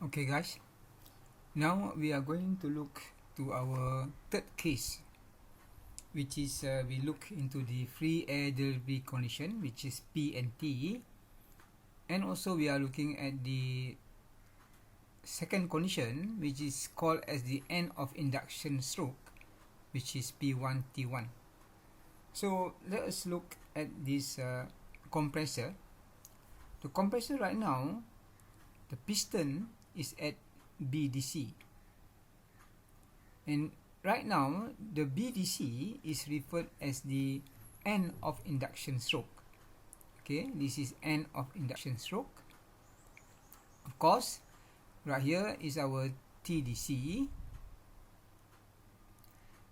Okay guys, now we are going to look to our third case, which is we look into the free air delivery condition, which is P and T, and also we are looking at the second condition, which is called as the end of induction stroke, which is P1 T1. So let us look at this compressor. The compressor right now, the piston is at BDC, and right now the BDC is referred as the end of induction stroke. Okay, this is end of induction stroke. Of course, right here is our TDC,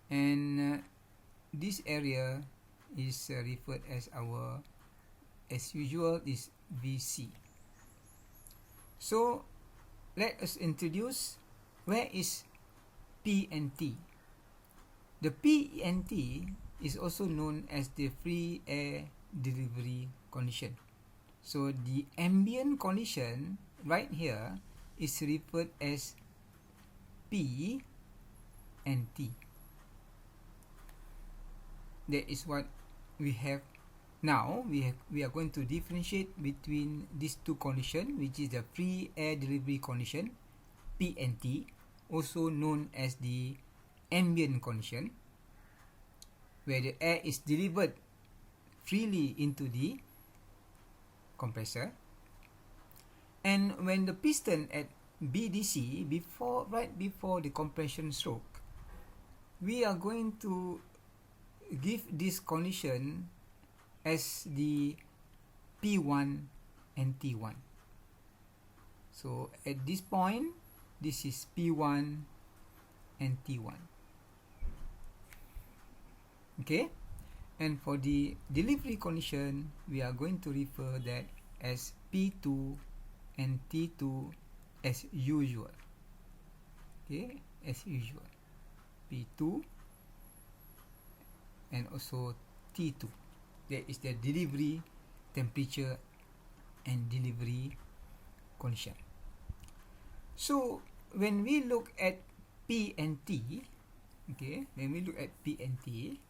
and this area is referred as our, as usual, is VC. So let us introduce where is P and T. The P and T is also known as the free air delivery condition. So the ambient condition right here is referred as P and T. That is what we have now. We are going to differentiate between these two conditions, which is the free air delivery condition, P and T, also known as the ambient condition, where the air is delivered freely into the compressor. And when the piston at BDC, right before the compression stroke, we are going to give this condition as the P1 and T1. So at this point, this is P1 and T1. Okay, and for the delivery condition, we are going to refer that as P2 and T2 as usual. Okay, as usual, P2 and also T2. That is the delivery temperature and delivery condition. So when we look at P and T, okay, when we look at P and T,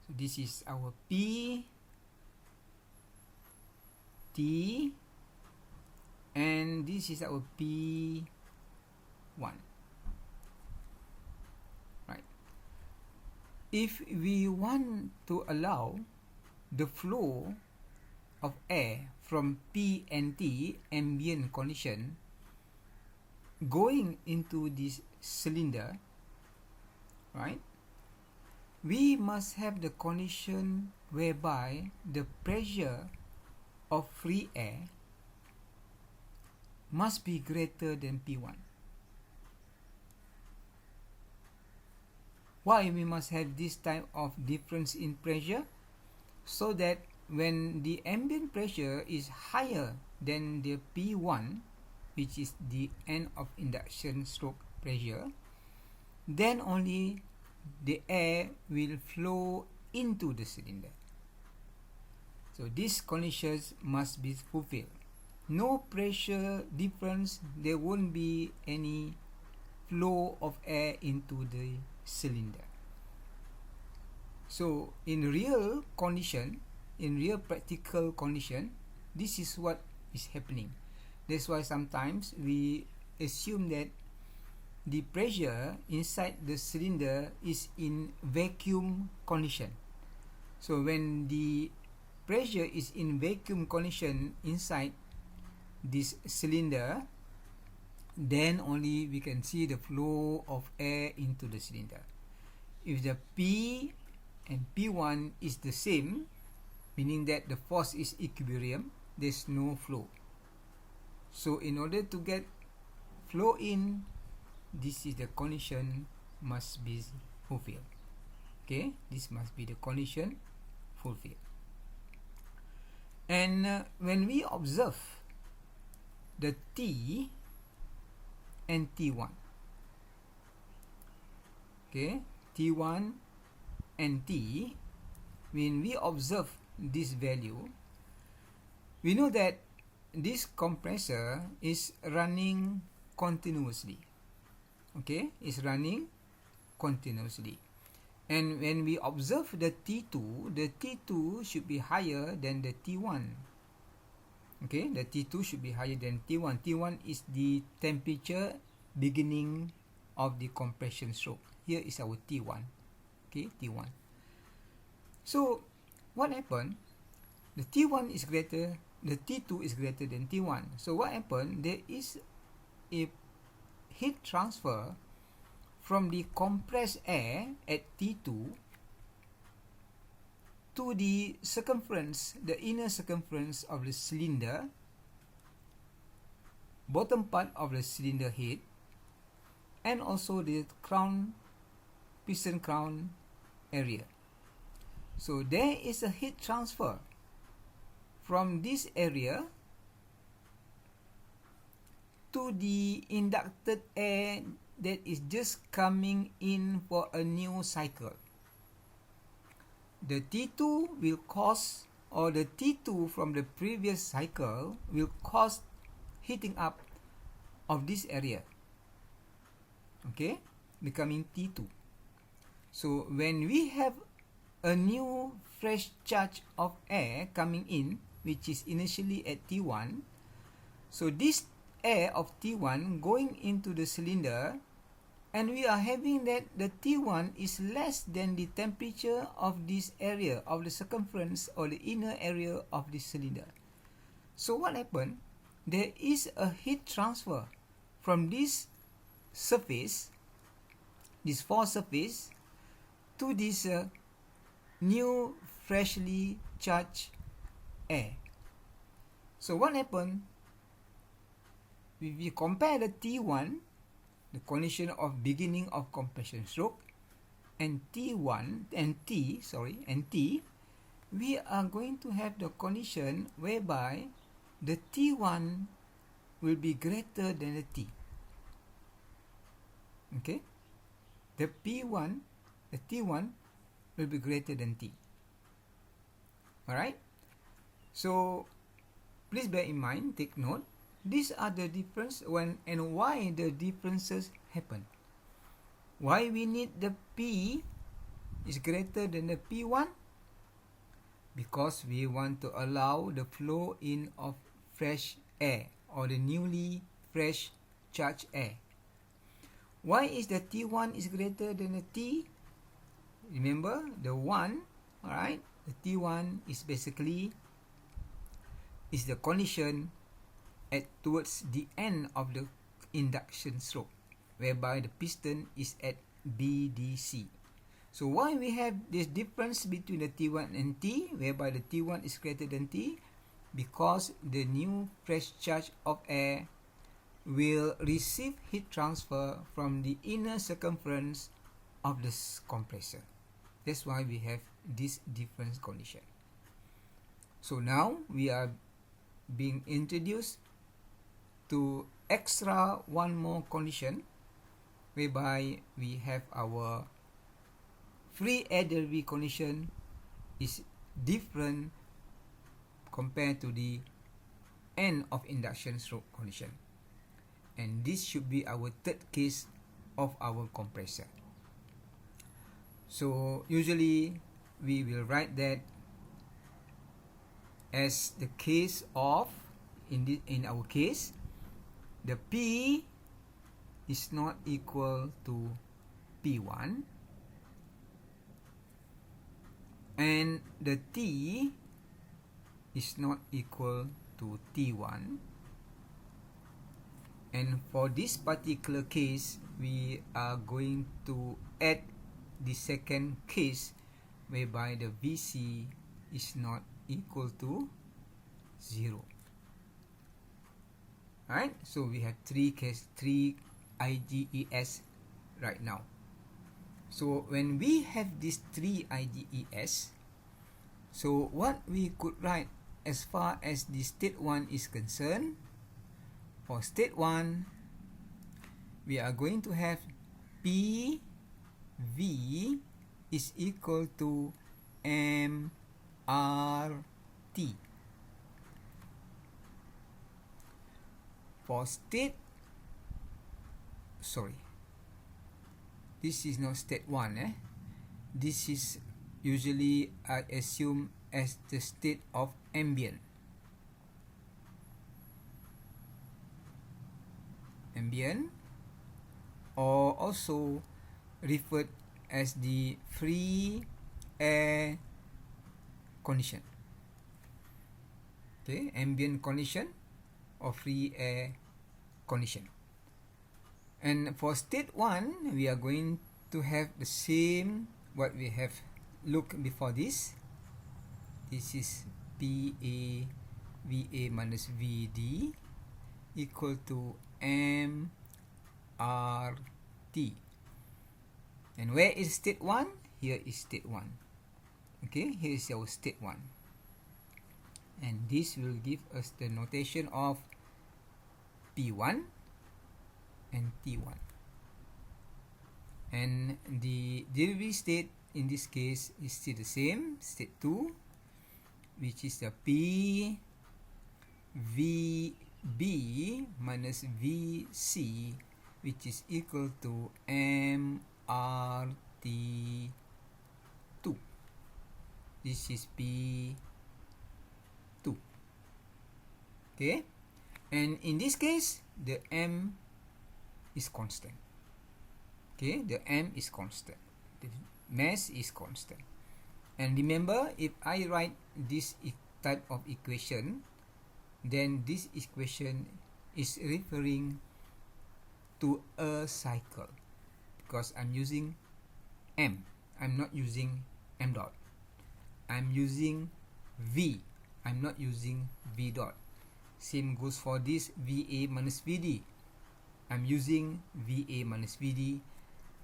so this is our P, T, and this is our P1. Right. If we want to allow the flow of air from P and T ambient condition going into this cylinder, right, we must have the condition whereby the pressure of free air must be greater than P1. Why we must have this type of difference in pressure? So that when the ambient pressure is higher than the P1, which is the end of induction stroke pressure, then only the air will flow into the cylinder. So these conditions must be fulfilled. No pressure difference, there won't be any flow of air into the cylinder. So in real condition, in real practical condition, this is what is happening. That's why sometimes we assume that the pressure inside the cylinder is in vacuum condition. So when the pressure is in vacuum condition inside this cylinder, then only we can see the flow of air into the cylinder. If the P and P1 is the same, meaning that the force is equilibrium, there's no flow. So in order to get flow in, this is the condition must be fulfilled. Okay, this must be the condition fulfilled. And when we observe the T and T1, okay, T1 and T, when we observe this value, we know that this compressor is running continuously. Okay, it's running continuously. And when we observe the T2 should be higher than the T1. Okay, the T2 should be higher than T1. T1 is the temperature beginning of the compression stroke. Here is our T1. Okay, T1. So, what happened? The T1 is greater, the T2 is greater than T1. So, what happened? There is a heat transfer from the compressed air at T2 to the circumference, the inner circumference of the cylinder, bottom part of the cylinder head, and also the crown, piston crown area. So there is a heat transfer from this area to the inducted air that is just coming in for a new cycle. The T2 will cause, or the T2 from the previous cycle will cause heating up of this area. Okay, becoming T2. So when we have a new fresh charge of air coming in, which is initially at T1, so this air of T1 going into the cylinder, and we are having that the T1 is less than the temperature of this area, of the circumference or the inner area of the cylinder. So what happened? There is a heat transfer from this surface, this fore surface, to this new freshly charged air. So what happened? If we compare the T1, the condition of beginning of compression stroke, and T1 and T, we are going to have the condition whereby the T1 will be greater than the T. Okay, the T1 will be greater than T. Alright, so please bear in mind, take note, these are the difference when and why the differences happen. Why we need the P is greater than the P1? Because we want to allow the flow in of fresh air or the newly fresh charged air. Why is the T1 is greater than the T? Remember the 1, alright? The T1 is basically is the condition at towards the end of the induction stroke, whereby the piston is at BDC. So why we have this difference between the T1 and T, whereby the T1 is greater than T? Because the new fresh charge of air will receive heat transfer from the inner circumference of the compressor. That's why we have this difference condition. So now we are being introduced to extra one more condition, whereby we have our free air delivery condition is different compared to the end of induction stroke condition. And this should be our third case of our compressor. So usually we will write that as the case of, in our case, the P is not equal to P1 and the T is not equal to T1, and for this particular case we are going to add the second case whereby the VC is not equal to 0. Alright, so we have three IGES right now. So when we have these three IGES, so what we could write as far as the state 1 is concerned, for state 1 we are going to have PV is equal to MRT. for state, sorry, this is not state 1, this is usually I assume as the state of ambient. Or also referred as the free air condition. Okay, ambient condition or free air condition. And for state 1, we are going to have the same what we have looked before this. This is PA VA minus VD equal to MRT. And where is state 1? Here is state 1. Okay, here is our state 1. And this will give us the notation of P1 and T1. And the delivery state in this case is still the same, state 2, which is the P VB minus VC, which is equal to MRT2. This is P2. Okay, and in this case the M is constant. Okay, the M is constant, the mass is constant. And remember, if I write this type of equation, then this equation is referring to a cycle, because I'm using M, I'm not using M dot. I'm using V, I'm not using V dot. Same goes for this VA minus VD. I'm using VA minus VD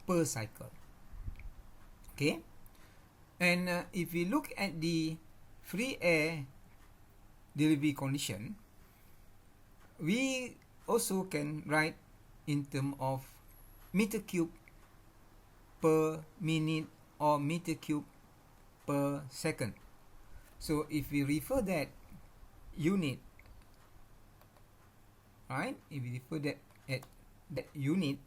per cycle. Okay, and if we look at the free air delivery condition, we also can write in terms of meter cube per minute or meter cube per second. So if we refer that unit, right, if we refer that at that unit,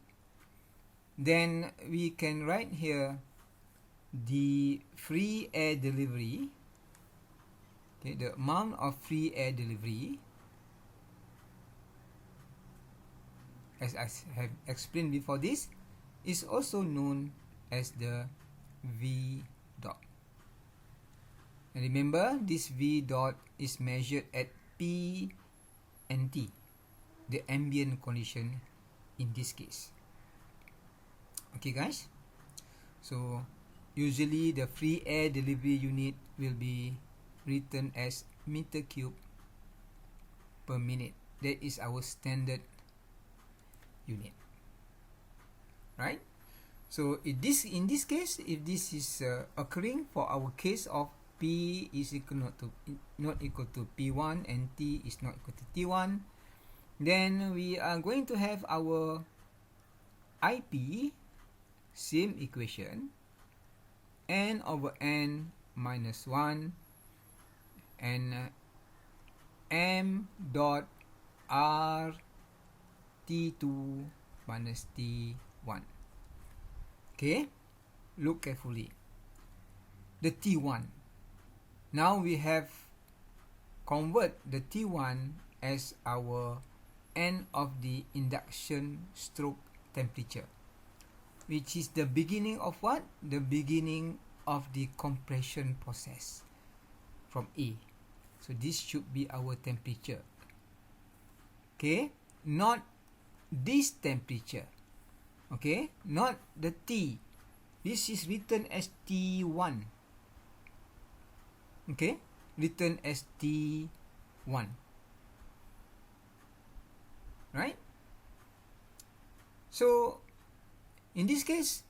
then we can write here the free air delivery, okay, the amount of free air delivery, as I have explained before this, is also known as the V dot. And remember, this V dot is measured at P and T, the ambient condition in this case. Okay guys, so usually the free air delivery unit will be written as meter cube per minute. That is our standard unit, right? So in this case, if this is occurring for our case of P is not equal to P1 and T is not equal to T1, then we are going to have our IP, same equation, n over n minus 1 and m dot r T2 minus T1. Okay, look carefully. The T1. Now we have convert the T1 as our end of the induction stroke temperature, which is the beginning of what? The beginning of the compression process from A. So this should be our temperature. Okay, not this temperature. Okay, not the T. This is written as T1. Okay, written as T1. Right? So in this case,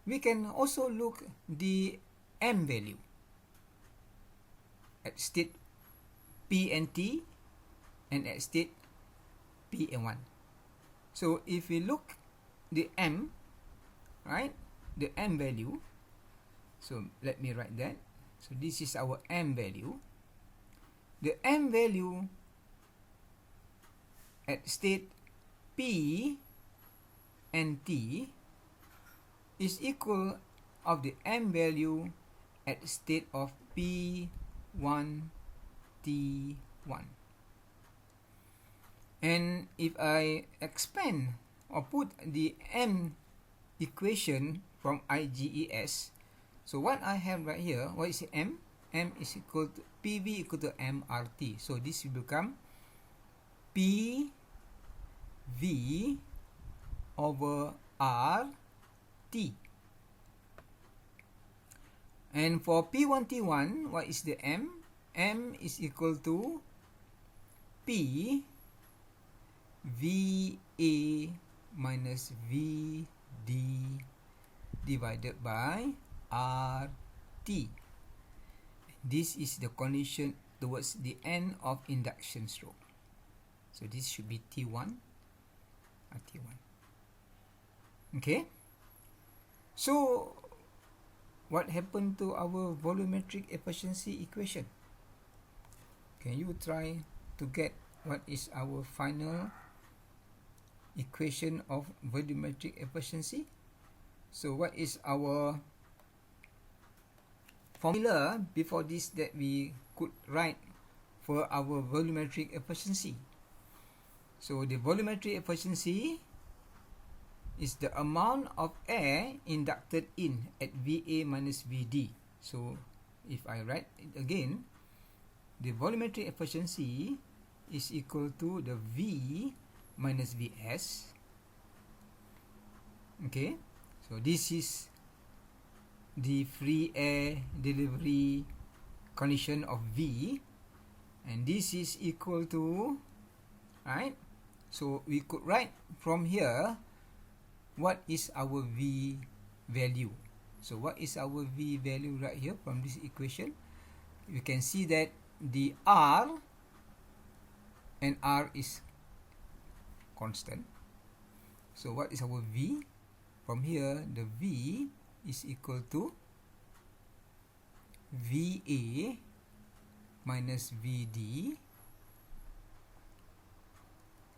we can also look the M value at state P and T and at state P and 1. So if we look the M, right, the M value, so let me write that. So this is our M value. The M value at state P and T is equal of the M value at state of P1 T1. And if I expand or put the M equation from IGES, so what I have right here, what is M? M is equal to PV equal to MRT. So this will become PV over RT. And for P1 T1, what is the M? M is equal to P VA minus VD divided by RT. This is the condition towards the end of induction stroke. So this should be T1 or T1. Okay. So what happened to our volumetric efficiency equation? Can you try to get what is our final equation of volumetric efficiency? So what is our formula before this that we could write for our volumetric efficiency? So the volumetric efficiency is the amount of air inducted in at VA minus VD. So if I write it again, the volumetric efficiency is equal to the V minus Vs. Okay, so this is the free air delivery condition of V, and this is equal to, right? So we could write from here what is our V value. So what is our V value right here from this equation? You can see that the R and R is constant. So what is our V? From here, the V is equal to VA minus VD,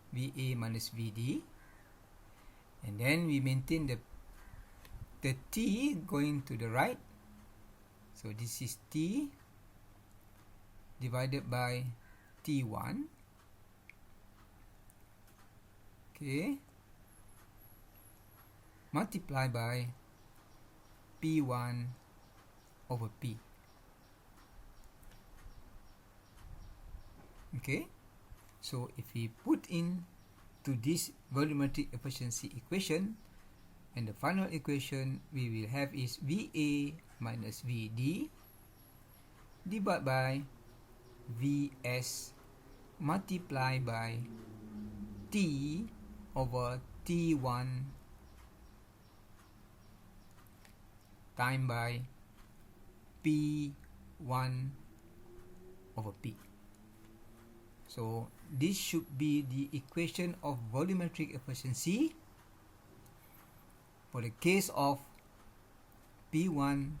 VA minus VD, and then we maintain the T going to the right. So this is T divided by T1. Okay, multiply by P1 over P. Okay, so if we put in to this volumetric efficiency equation, and the final equation we will have is VA minus VD divided by Vs multiplied by T over T1 time by P1 over P. So this should be the equation of volumetric efficiency for the case of P1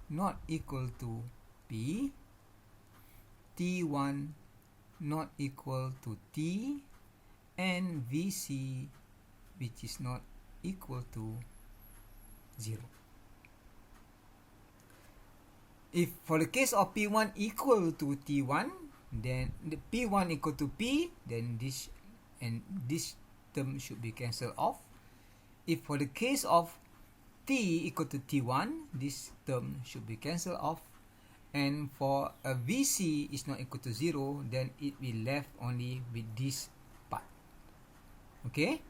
not equal to P, T1 not equal to T, and VC which is not equal to 0. If for the case of P1 equal to T1, then the P1 equal to P, then this and this term should be cancelled off. If for the case of T equal to T1, this term should be cancelled off. And for a VC is not equal to 0, then it will left only with this part. Okay,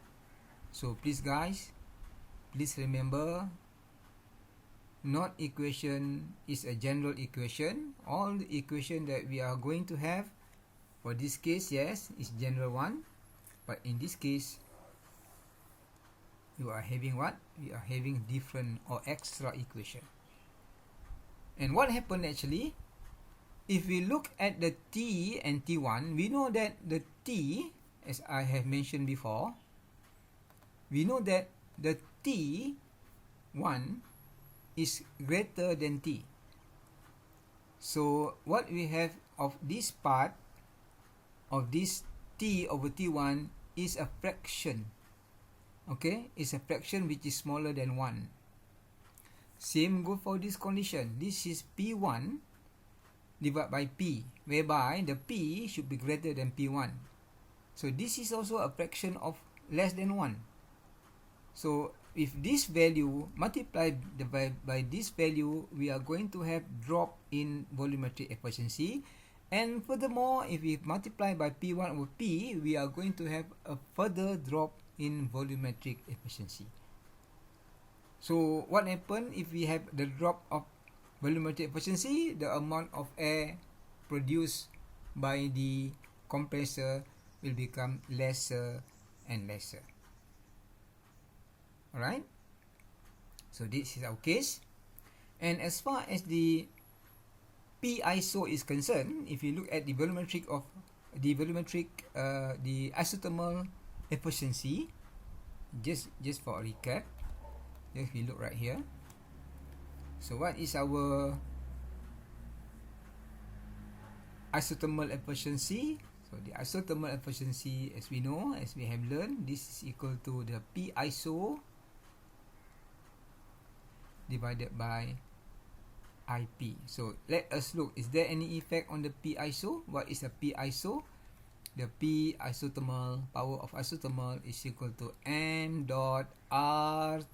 so please guys, please remember, not equation is a general equation. All the equation that we are going to have for this case, yes, is general one, but in this case you are having what? We are having different or extra equation. And what happened actually, if we look at the T and T1, we know that the T, as I have mentioned before, we know that the T1 is greater than T. So what we have of this part of this T over T1 is a fraction. Okay, it's a fraction which is smaller than 1. Same go for this condition. This is P1 divided by P, whereby the P should be greater than P1. So this is also a fraction of less than 1. So if this value multiplied by this value, we are going to have drop in volumetric efficiency. And furthermore, if we multiply by P1 over P, we are going to have a further drop in volumetric efficiency. So what happens if we have the drop of volumetric efficiency? The amount of air produced by the compressor will become lesser and lesser. Alright, so this is our case. And as far as the P iso is concerned, if you look at the the isothermal efficiency, just for a recap, if we look right here. So what is our isothermal efficiency? So the isothermal efficiency, as we know, as we have learned, this is equal to the P iso divided by IP. So let us look, is there any effect on the P iso? What is the P iso? The P isothermal, power of isothermal is equal to M dot RT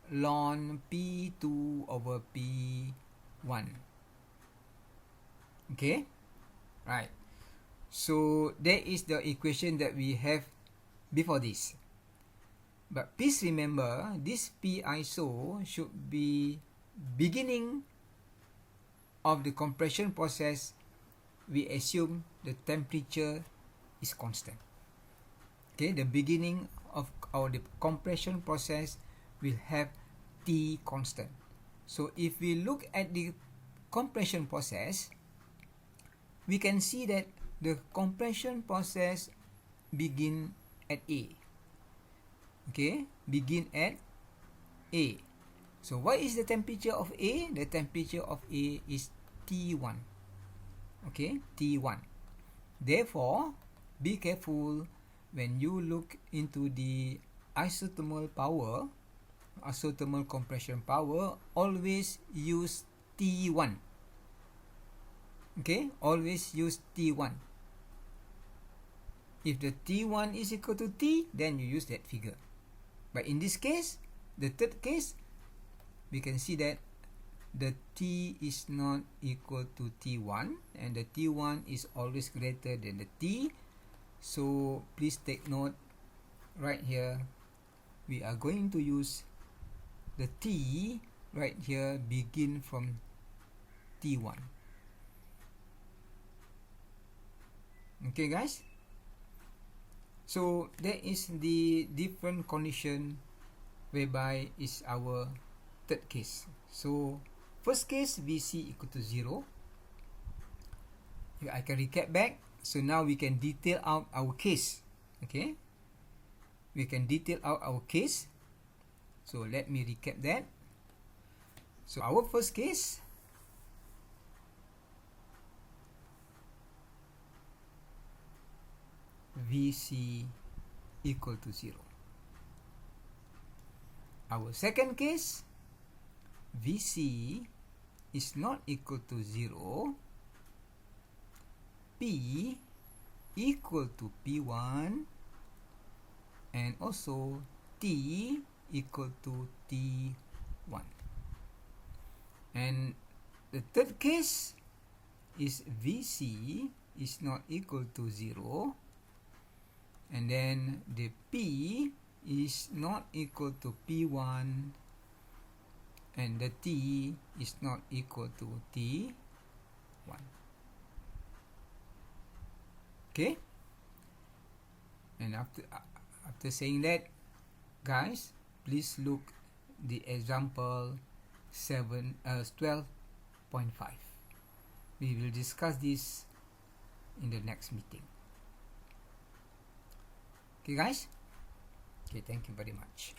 ln P2 over P1. Okay, right. So that is the equation that we have before this. But please remember, this P iso should be beginning of the compression process. We assume the temperature is constant. Okay, the beginning of the compression process will have T constant. So if we look at the compression process, we can see that the compression process begin at A. Okay, begin at A. So what is the temperature of A? The temperature of A is T1. Okay, T1. Therefore, be careful when you look into the isothermal power, isothermal compression power, always use T1. Okay, always use T1. If the T1 is equal to T, then you use that figure. But in this case, the third case, we can see that the T is not equal to T1, and the T1 is always greater than the T. So please take note right here, we are going to use the T right here begin from T1. Okay guys, so that is the different condition whereby is our third case. So first case, VC equal to 0. I can recap back. So now we can detail out our case. Okay, we can detail out our case. So let me recap that. So our first case, VC equal to 0. Our second case, VC is not equal to 0, P equal to P1, and also T equal to T1. And the third case is VC is not equal to 0, and then the P is not equal to P1, and the T is not equal to T1. Okay, and after saying that, guys, please look the example 12.5. We will discuss this in the next meeting. Okay guys, okay, thank you very much.